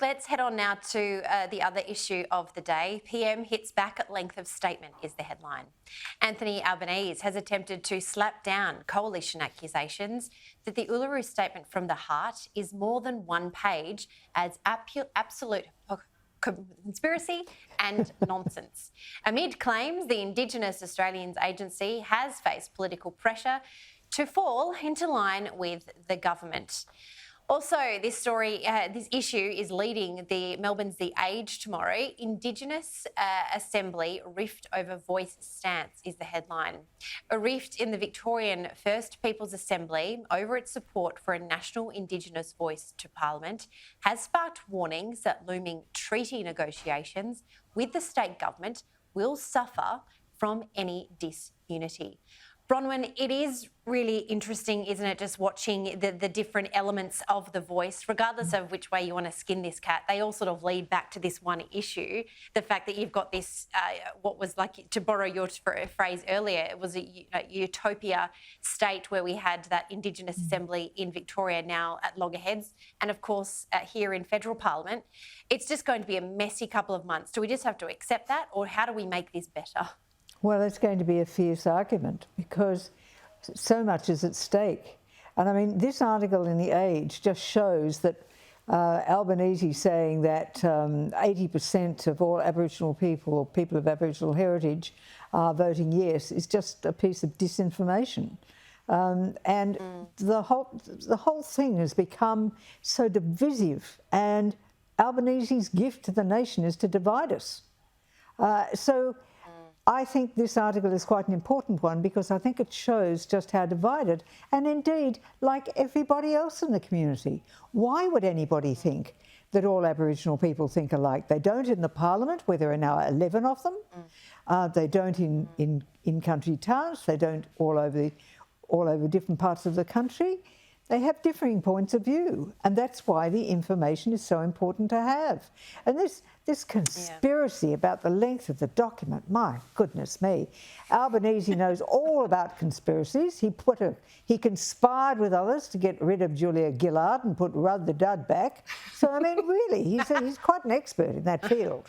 Let's head on now to the other issue of the day. PM hits back at length of statement is the headline. Anthony Albanese has attempted to slap down coalition accusations that the Uluru Statement from the Heart is more than one page as absolute conspiracy and nonsense. Amid claims the Indigenous Australians Agency has faced political pressure to fall into line with the government. Also, this issue is leading Melbourne's The Age tomorrow. Indigenous Assembly rift over voice stance is the headline. A rift in the Victorian First Peoples Assembly over its support for a national Indigenous voice to Parliament has sparked warnings that looming treaty negotiations with the state government will suffer from any disunity. Bronwyn, it is really interesting, isn't it, just watching the different elements of the voice, regardless of which way you want to skin this cat, they all sort of lead back to this one issue, the fact that you've got this, what was like, to borrow your phrase earlier, it was a utopia state where we had that Indigenous Assembly in Victoria now at loggerheads, and of course here in federal Parliament. It's just going to be a messy couple of months. Do we just have to accept that, or how do we make this better? Well, it's going to be a fierce argument because so much is at stake. And I mean, this article in The Age just shows that Albanese saying that 80% of all Aboriginal people or people of Aboriginal heritage are voting yes is just a piece of disinformation. The whole thing has become so divisive, and Albanese's gift to the nation is to divide us. I think this article is quite an important one because I think it shows just how divided, and indeed, like everybody else in the community, why would anybody think that all Aboriginal people think alike? They don't in the Parliament, where there are now 11 of them. They don't in country towns. They don't all over different parts of the country. They have differing points of view, and that's why the information is so important to have. And this conspiracy about the length of the document, my goodness me. Albanese knows all about conspiracies. He conspired with others to get rid of Julia Gillard and put Rudd the Dud back. So, I mean, really, he's quite an expert in that field.